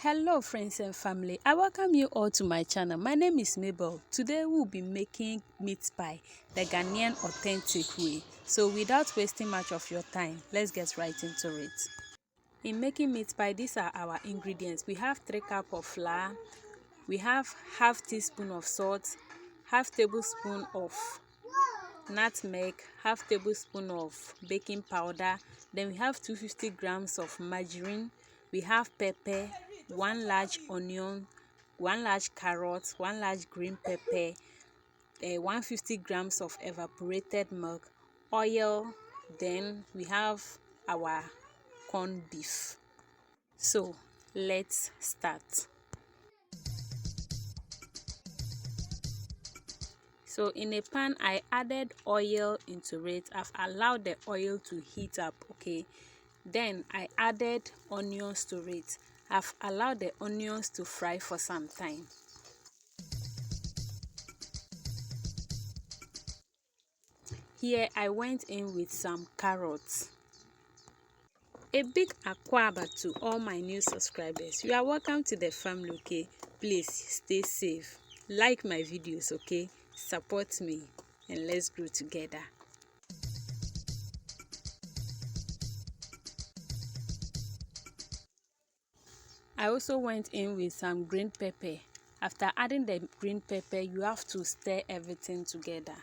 Hello friends and family, I welcome you all to my channel. My name is Mabel. Today we'll be making meat pie the Ghanaian authentic way. So without wasting much of your time, let's get right into it. In making meat pie, these are our ingredients. We have 3 cups of flour, we have half teaspoon of salt, half tablespoon of nutmeg, half tablespoon of baking powder, then we have 250 grams of margarine, we have pepper, 1 large onion, 1 large carrot, 1 large green pepper, 150 grams of evaporated milk, oil, then we have our corned beef. So let's start. So in a pan, I added oil into it. I've allowed the oil to heat up, okay? Then I added onions to it. I've allowed the onions to fry for some time. Here I went in with some carrots. A big aquaba to all my new subscribers. You are welcome to the family, okay? Please stay safe. Like my videos, okay? Support me and let's grow together. I also went in with some green pepper. After adding the green pepper, you have to stir everything together.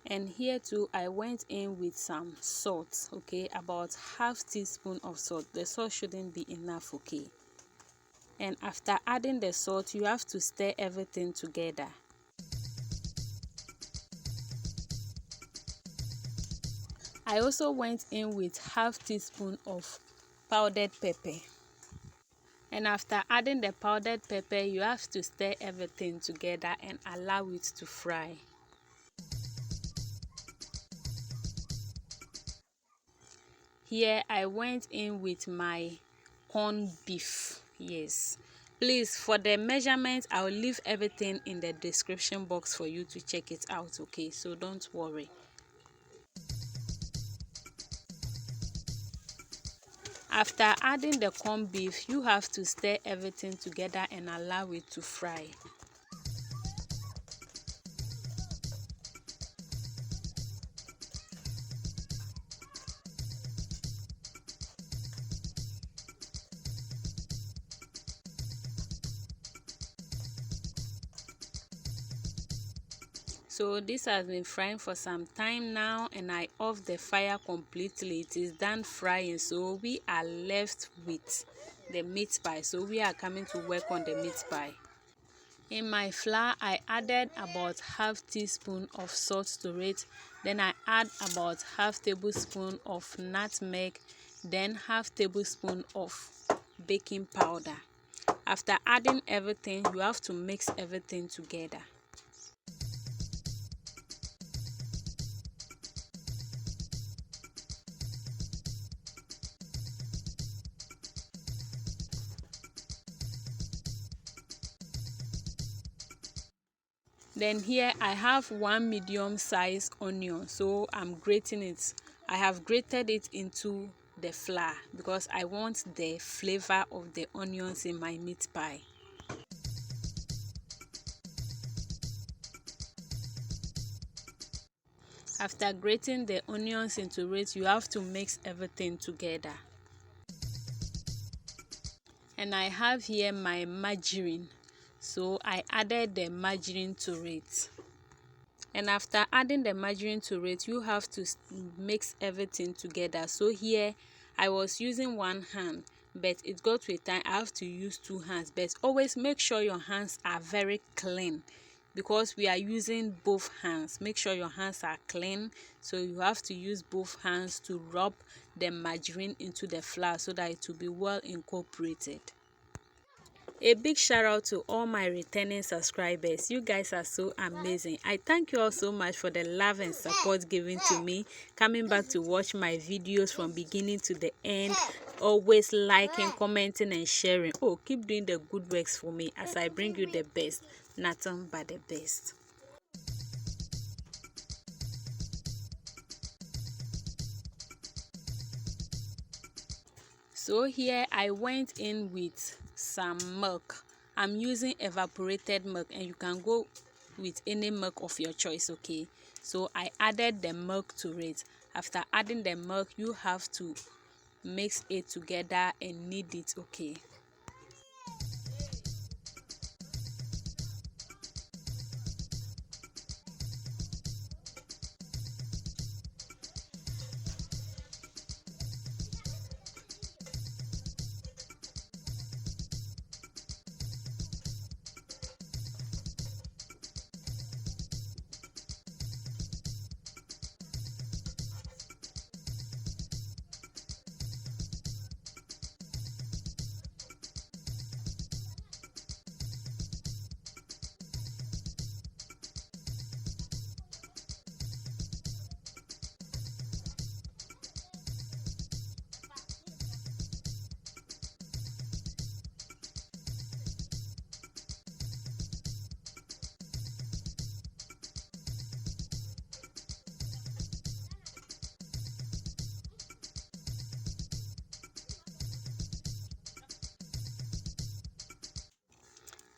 And here too, I went in with some salt, okay, about half teaspoon of salt. The salt shouldn't be enough, okay. And after adding the salt, you have to stir everything together. I also went in with half teaspoon of powdered pepper. And after adding the powdered pepper, you have to stir everything together and allow it to fry. Here I went in with my corned beef. Yes, please, for the measurements, I'll leave everything in the description box for you to check it out, okay? So don't worry. After adding the corned beef, you have to stir everything together and allow it to fry. So this has been frying for some time now, and I off the fire completely. It is done frying, so we are left with the meat pie. So we are coming to work on the meat pie. In my flour, I added about half teaspoon of salt to it. Then I add about half tablespoon of nutmeg, then half tablespoon of baking powder. After adding everything, you have to mix everything together. Then here I have 1 medium-sized onion, so I'm grating it. I have grated it into the flour because I want the flavor of the onions in my meat pie. After grating the onions into it, you have to mix everything together. And I have here my margarine, so I added the margarine to it. And after adding the margarine to it, you have to mix everything together. So here I was using 1 hand, but it got to a time I have to use 2 hands. But always make sure your hands are very clean, because we are using both hands. Make sure your hands are clean, so you have to use both hands to rub the margarine into the flour so that it will be well incorporated. A big shout out to all my returning subscribers. You guys are so amazing. I thank you all so much for the love and support given to me, coming back to watch my videos from beginning to the end. always liking, commenting and sharing. Oh, keep doing the good works for me as I bring you the best, nothing but the best. So here I went in with some milk. I'm using evaporated milk, and you can go with any milk of your choice, okay? So I added the milk to it. After adding the milk, you have to mix it together and knead it, okay?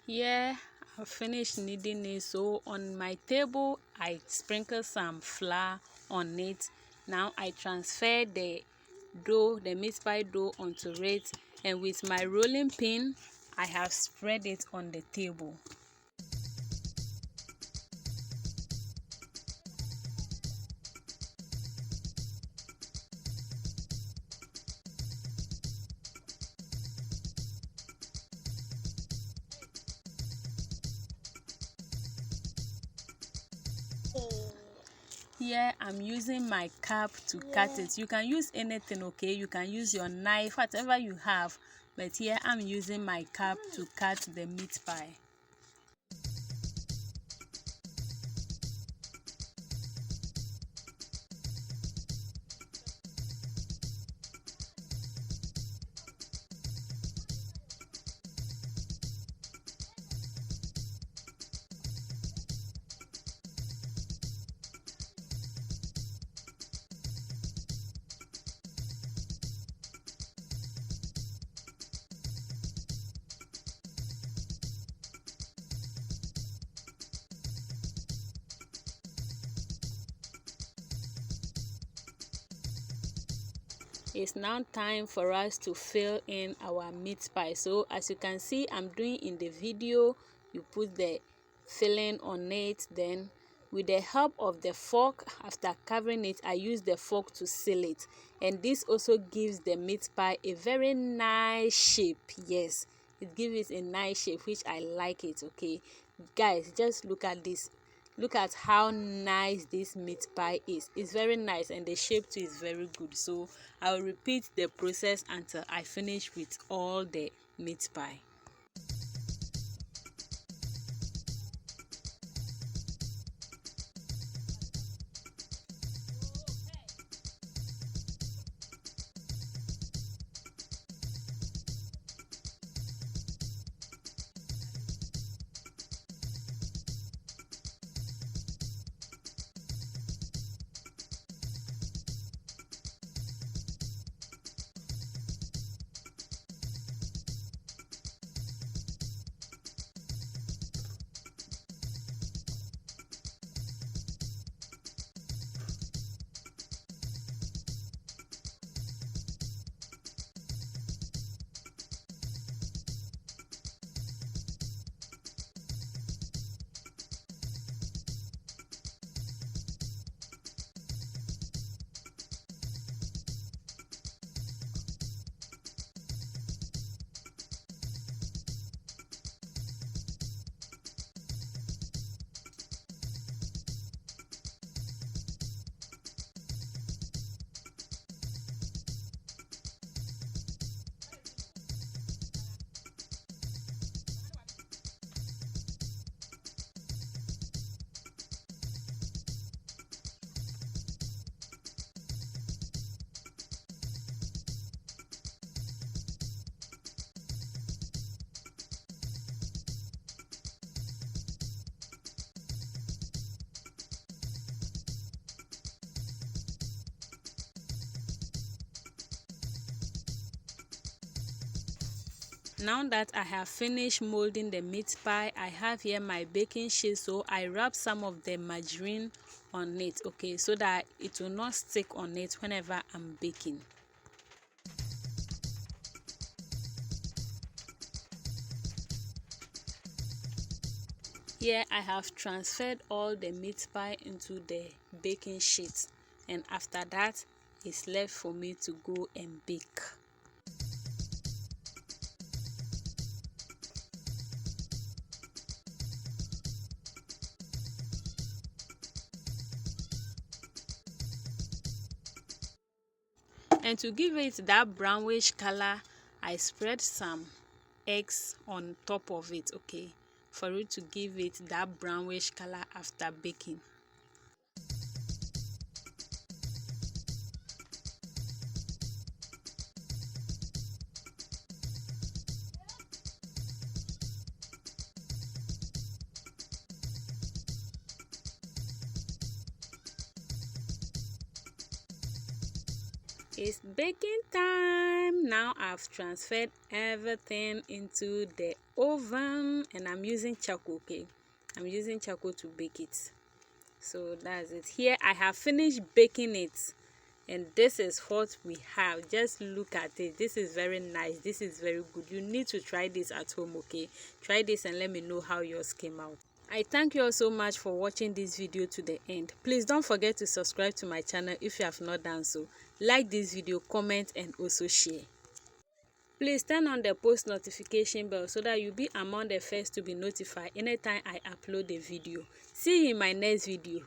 Here I finished kneading it. So on my table I sprinkle some flour on it. Now I transfer the dough, the meat pie dough, onto it, and with my rolling pin I have spread it on the table. Here I'm using my cup to cut it. You can use anything, okay? You can use your knife, whatever you have, but here I'm using my cup to cut the meat pie. It's now time for us to fill in our meat pie. So as you can see, I'm doing in the video, you put the filling on it, then with the help of the fork, after covering it, I use the fork to seal it, and this also gives the meat pie a very nice shape. Yes, it gives it a nice shape, which I like it. Okay guys, just look at this. Look at how nice this meat pie is. It's very nice, and the shape too is very good. So I'll repeat the process until I finish with all the meat pie. Now that I have finished molding the meat pie, I have here my baking sheet, so I wrap some of the margarine on it, okay, so that it will not stick on it whenever I'm baking. Here I have transferred all the meat pie into the baking sheet, and after that it's left for me to go and bake. And to give it that brownish color, I spread some eggs on top of it, okay, for it to give it that brownish color after baking. It's baking time. Now I've transferred everything into the oven and I'm using charcoal, okay, I'm using charcoal to bake it. So that's it. Here I have finished baking it, and this is what we have. Just look at it. This is very nice. This is very good. You need to try this at home, okay? Try this and let me know how yours came out. I thank you all so much for watching this video to the end. Please don't forget to subscribe to my channel if you have not done so. Like this video, comment, and also share. Please turn on the post notification bell so that you'll be among the first to be notified anytime I upload a video. See you in my next video.